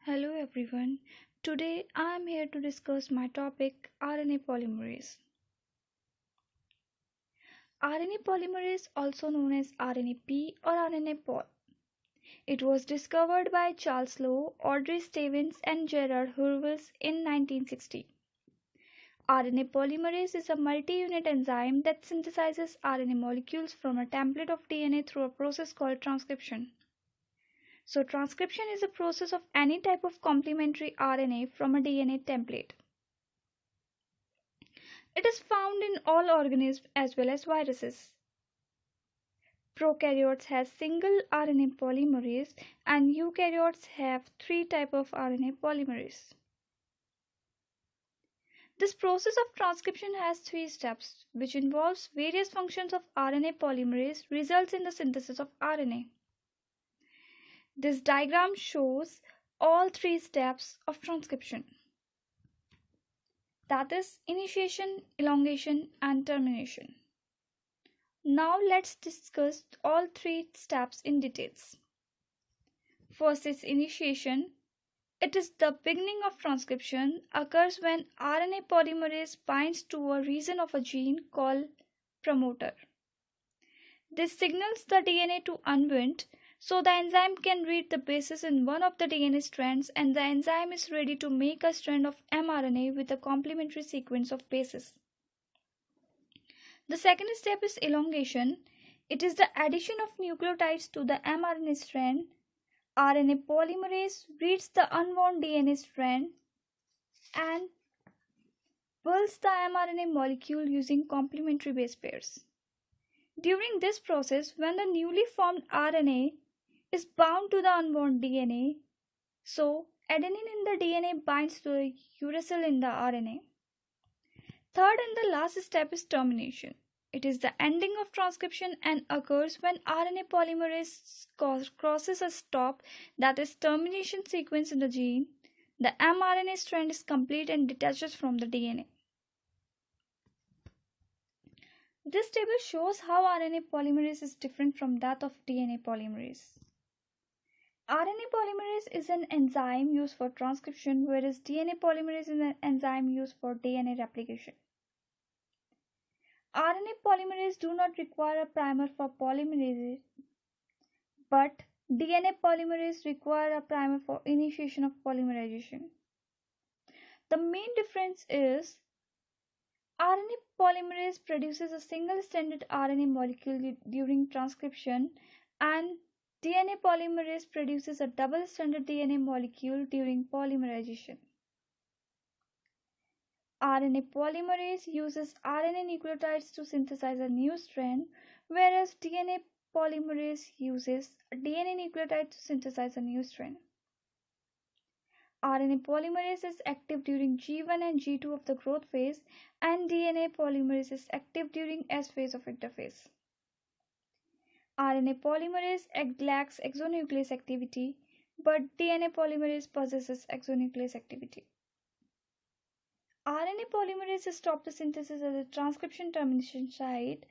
Hello everyone. Today I am here to discuss my topic RNA polymerase. RNA polymerase, also known as RNAP or RNA pol. It was discovered by Charles Lowe, Audrey Stevens and Gerard Hurwitz in 1960. RNA polymerase is a multi-unit enzyme that synthesizes RNA molecules from a template of DNA through a process called transcription. So transcription is a process of any type of complementary RNA from a DNA template. It is found in all organisms as well as viruses. Prokaryotes has single RNA polymerase and eukaryotes have three types of RNA polymerase. This process of transcription has three steps, which involves various functions of RNA polymerase results in the synthesis of RNA. This diagram shows all three steps of transcription. That is initiation, elongation and termination. Now let's discuss all three steps in details. First is initiation. It is the beginning of transcription, occurs when RNA polymerase binds to a region of a gene called promoter. This signals the DNA to unwind, so the enzyme can read the bases in one of the DNA strands and the enzyme is ready to make a strand of mRNA with a complementary sequence of bases. The second step is elongation. It is the addition of nucleotides to the mRNA strand. RNA polymerase reads the unwound DNA strand and builds the mRNA molecule using complementary base pairs. During this process, when the newly formed RNA is bound to the unwound DNA, so adenine in the DNA binds to the uracil in the RNA. Third and the last step is termination. It is the ending of transcription and occurs when RNA polymerase crosses a stop, that is termination sequence in the gene. The mRNA strand is complete and detaches from the DNA. This table shows how RNA polymerase is different from that of DNA polymerase. RNA polymerase is an enzyme used for transcription, whereas DNA polymerase is an enzyme used for DNA replication. RNA polymerase do not require a primer for polymerase, but DNA polymerase require a primer for initiation of polymerization. The main difference is RNA polymerase produces a single-stranded RNA molecule during transcription and DNA polymerase produces a double-stranded DNA molecule during polymerization. RNA polymerase uses RNA nucleotides to synthesize a new strand, whereas DNA polymerase uses DNA nucleotide to synthesize a new strand. RNA polymerase is active during G1 and G2 of the growth phase, and DNA polymerase is active during S phase of interphase. RNA polymerase lacks exonuclease activity, but DNA polymerase possesses exonuclease activity. RNA polymerase stops the synthesis at the transcription termination site,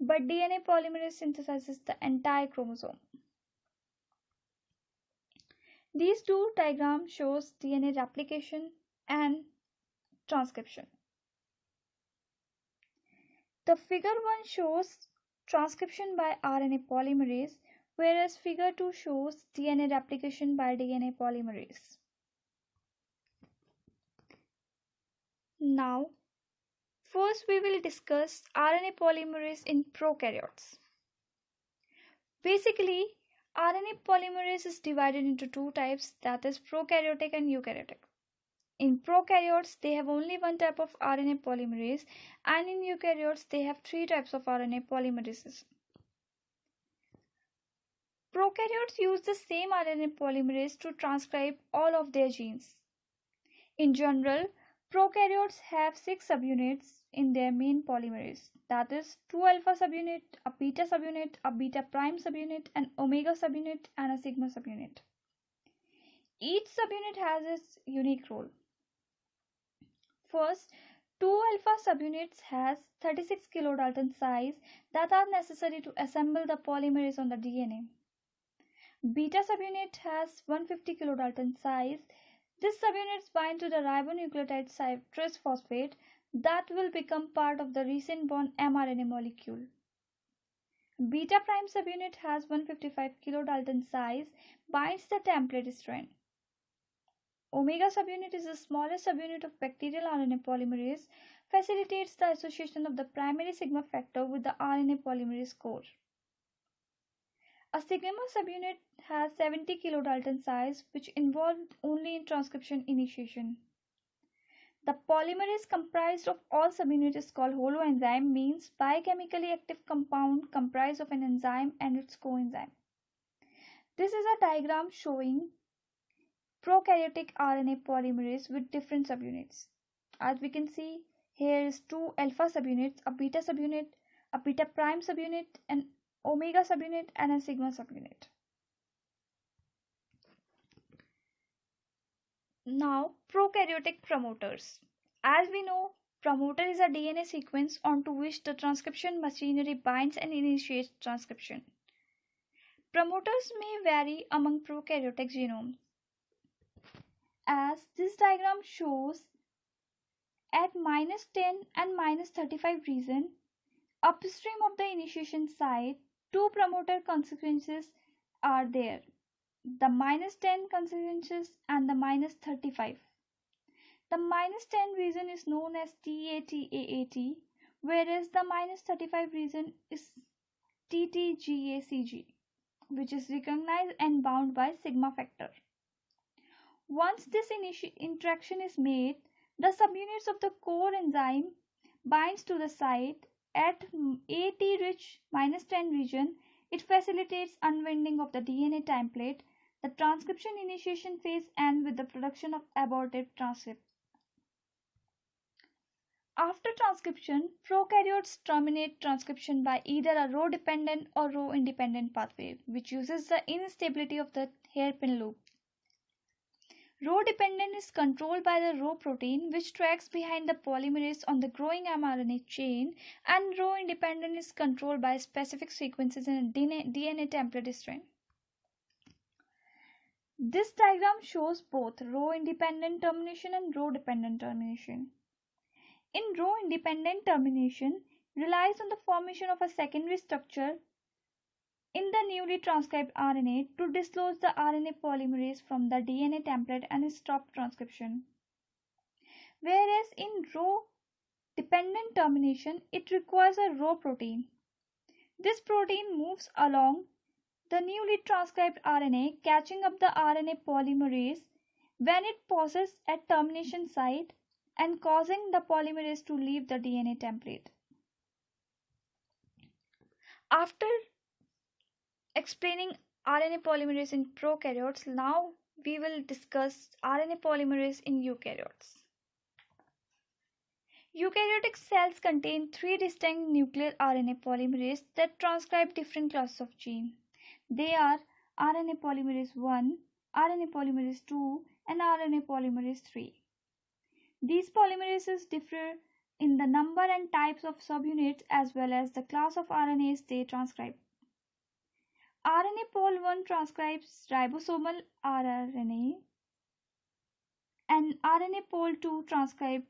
but DNA polymerase synthesizes the entire chromosome. These two diagrams shows DNA replication and transcription. The figure 1 shows transcription by RNA polymerase, whereas figure 2 shows DNA replication by DNA polymerase. Now, first we will discuss RNA polymerase in prokaryotes. Basically, RNA polymerase is divided into two types, that is prokaryotic and eukaryotic. In prokaryotes, they have only one type of RNA polymerase, and in eukaryotes, they have three types of RNA polymerases. Prokaryotes use the same RNA polymerase to transcribe all of their genes. In general, prokaryotes have 6 subunits in their main polymerase, that is 2 alpha subunit, a beta prime subunit, an omega subunit, and a sigma subunit. Each subunit has its unique role. First, 2 alpha subunits has 36 kilodalton size that are necessary to assemble the polymerase on the DNA. Beta subunit has 150 kilodalton size. This subunits bind to the ribonucleotide citrus phosphate that will become part of the recent born mRNA molecule. Beta prime subunit has 155 kilodalton size, binds the template strand. Omega subunit is the smallest subunit of bacterial RNA polymerase, facilitates the association of the primary sigma factor with the RNA polymerase core. A sigma subunit has 70 kilodalton size, which involved only in transcription initiation. The polymerase comprised of all subunits is called holoenzyme, means biochemically active compound comprised of an enzyme and its coenzyme. This is a diagram showing prokaryotic RNA polymerase with different subunits. As we can see, here is two alpha subunits, a beta prime subunit, an omega subunit, and a sigma subunit. Now, prokaryotic promoters. As we know, promoter is a DNA sequence onto which the transcription machinery binds and initiates transcription. Promoters may vary among prokaryotic genomes. As this diagram shows, at -10 and -35 region, upstream of the initiation site, two promoter consequences are there, the -10 consequences and the -35. The -10 region is known as TATAAT, whereas the -35 region is TTGACG, which is recognized and bound by sigma factor. Once this interaction is made, the subunits of the core enzyme binds to the site at AT-rich -10 region. It facilitates unwinding of the DNA template. The transcription initiation phase ends with the production of abortive transcript. After transcription, prokaryotes terminate transcription by either a row-dependent or row-independent pathway, which uses the instability of the hairpin loop. Row-dependent is controlled by the row protein, which tracks behind the polymerase on the growing mRNA chain, and row-independent is controlled by specific sequences in a DNA template strand. This diagram shows both row-independent termination and row-dependent termination. In row-independent termination, relies on the formation of a secondary structure in the newly transcribed RNA to dislodge the RNA polymerase from the DNA template and stop transcription. Whereas in row-dependent termination, it requires a row protein. This protein moves along the newly transcribed RNA, catching up the RNA polymerase when it pauses at termination site and causing the polymerase to leave the DNA template. After explaining RNA polymerase in prokaryotes, now we will discuss RNA polymerase in eukaryotes. Eukaryotic cells contain three distinct nuclear RNA polymerases that transcribe different classes of genes. They are RNA polymerase I, RNA polymerase II, and RNA polymerase III. These polymerases differ in the number and types of subunits as well as the class of RNAs they transcribe. RNA pol I transcribes ribosomal rRNA, and RNA pol II transcribes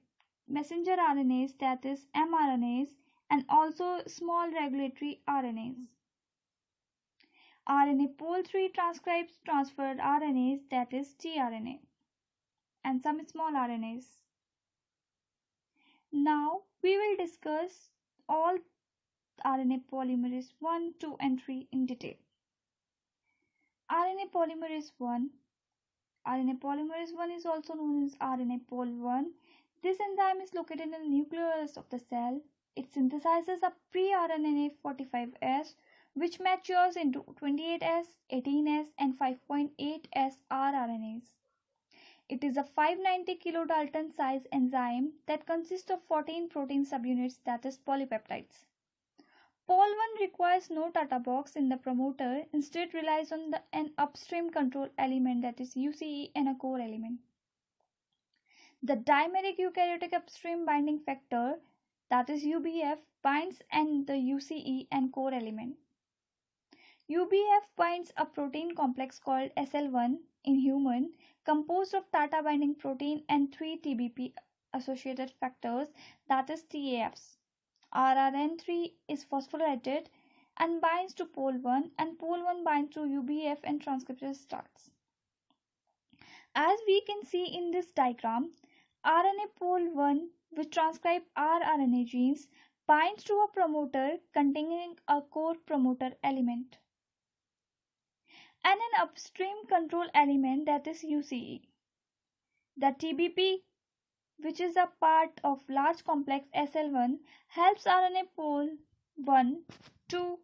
messenger RNAs, that is mRNAs, and also small regulatory RNAs. RNA pol III transcribes transferred RNAs, that is tRNA, and some small RNAs. Now we will discuss all RNA polymerase I, II, and III in detail. RNA polymerase I. RNA polymerase I is also known as RNA pol I. This enzyme is located in the nucleus of the cell. It synthesizes a pre-RNA 45S, which matures into 28S, 18S, and 5.8S rRNAs. It is a 590 kilodalton size enzyme that consists of 14 protein subunits, that is polypeptides. Pol I requires no Tata box in the promoter, instead relies on an upstream control element, that is UCE, and a core element. The dimeric eukaryotic upstream binding factor, that is UBF, binds and the UCE and core element. UBF binds a protein complex called SL1 in human, composed of tata binding protein and 3 TBP associated factors, that is TAFs. RRN3 is phosphorylated and binds to pole 1, and pole 1 binds to UBF and transcription starts. As we can see in this diagram, RNA pole 1, which transcribe rRNA genes, binds to a promoter containing a core promoter element and an upstream control element, that is UCE. The TBP, which is a part of large complex SL1, helps RNA pole 1 to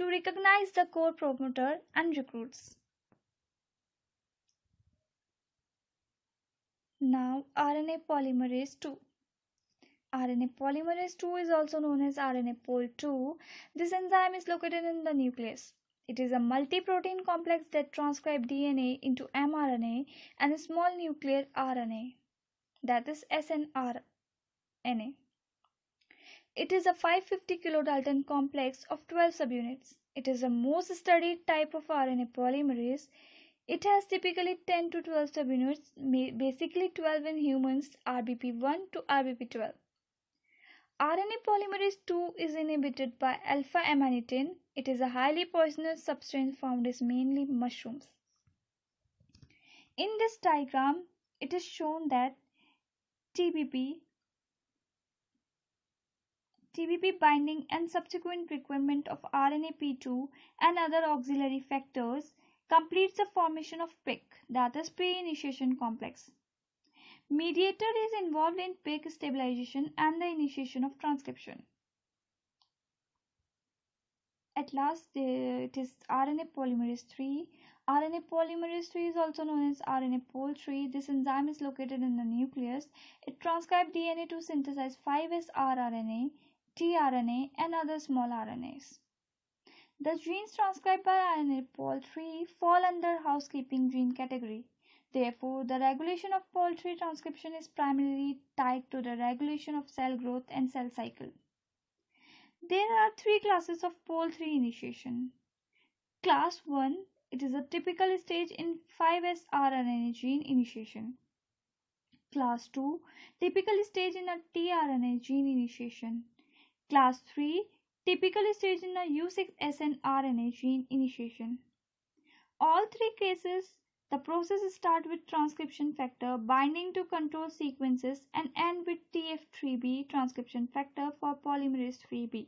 recognize the core promoter and recruits. Now RNA polymerase 2. RNA polymerase 2 is also known as RNA pol 2. This enzyme is located in the nucleus. It is a multi-protein complex that transcribes DNA into mRNA and a small nuclear RNA, that is snRNA. It is a 550 kilodalton complex of 12 subunits. It is the most studied type of RNA polymerase. It has typically 10 to 12 subunits, basically 12 in humans, RBP1 to RBP12. RNA polymerase 2 is inhibited by alpha-amanitin. It is a highly poisonous substance found in mainly mushrooms. In this diagram, it is shown that TBP binding and subsequent requirement of RNAP2 and other auxiliary factors completes the formation of PIC, that is pre-initiation complex. Mediator is involved in PIC stabilization and the initiation of transcription. At last, it is RNA polymerase 3. RNA polymerase 3 is also known as RNA pol 3. This enzyme is located in the nucleus. It transcribes DNA to synthesize 5S rRNA, tRNA, and other small RNAs. The genes transcribed by RNA pol 3 fall under housekeeping gene category. Therefore, the regulation of pol 3 transcription is primarily tied to the regulation of cell growth and cell cycle. There are three classes of pol 3 initiation. Class 1, it is a typical stage in 5S rRNA gene initiation. Class 2, typical stage in a tRNA gene initiation. Class 3, typical stage in a U6SN RNA gene initiation. All three cases, the process starts with transcription factor binding to control sequences and end with TF3B transcription factor for polymerase 3B.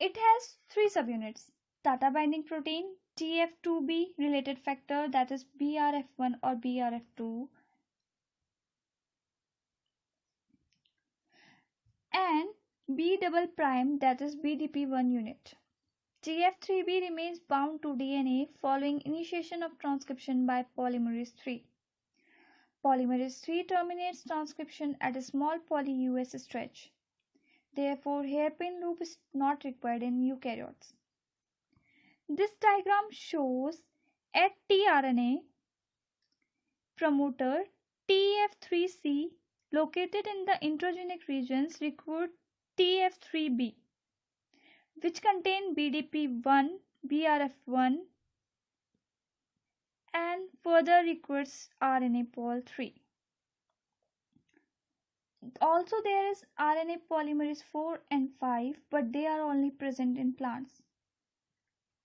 It has three subunits: tata binding protein, TF2B related factor, that is BRF1 or BRF2, and B double prime, that is BDP1 unit. TF3B remains bound to DNA following initiation of transcription by polymerase 3. Polymerase 3 terminates transcription at a small poly-US stretch. Therefore, hairpin loop is not required in eukaryotes. This diagram shows at tRNA promoter TF3C located in the introgenic regions recruit TF3B, which contain BDP1, BRF1, and further recruits RNA pol 3. Also, there is RNA polymerase 4 and 5, but they are only present in plants.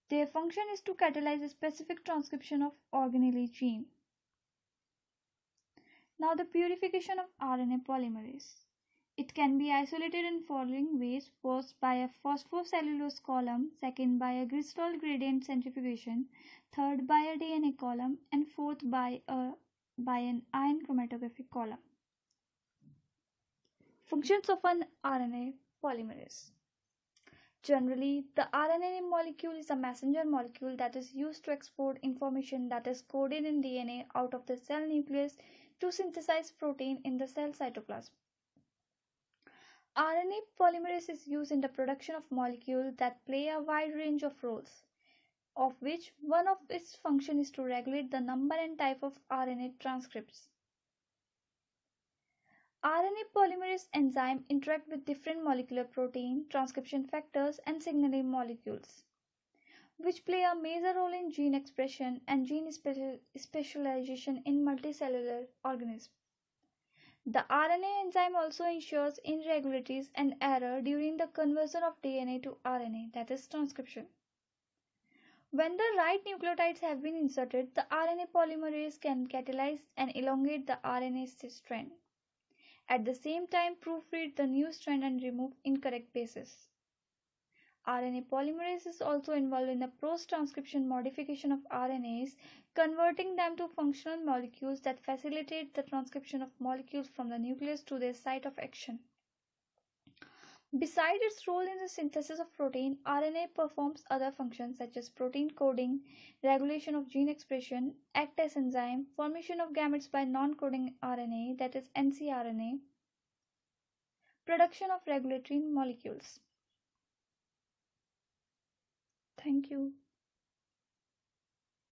Their function is to catalyze a specific transcription of organelle gene. Now, the purification of RNA polymerase. It can be isolated in following ways: first by a phosphocellulose column, second by a glycerol gradient centrifugation, third by a DNA column, and fourth by an ion chromatographic column. Functions of an RNA polymerase. Generally, the RNA molecule is a messenger molecule that is used to export information that is coded in DNA out of the cell nucleus to synthesize protein in the cell cytoplasm. RNA polymerase is used in the production of molecules that play a wide range of roles, of which one of its functions is to regulate the number and type of RNA transcripts. RNA polymerase enzyme interact with different molecular protein, transcription factors, and signaling molecules, which play a major role in gene expression and gene specialization in multicellular organisms. The RNA enzyme also ensures irregularities and error during the conversion of DNA to RNA, that is transcription. When the right nucleotides have been inserted, the RNA polymerase can catalyze and elongate the RNA strand. At the same time, proofread the new strand and remove incorrect bases. RNA polymerase is also involved in the post-transcription modification of RNAs, converting them to functional molecules that facilitate the transcription of molecules from the nucleus to their site of action. Besides its role in the synthesis of protein, RNA performs other functions such as protein coding, regulation of gene expression, act as enzyme, formation of gametes by non-coding RNA, that is ncRNA, production of regulatory molecules. Thank you.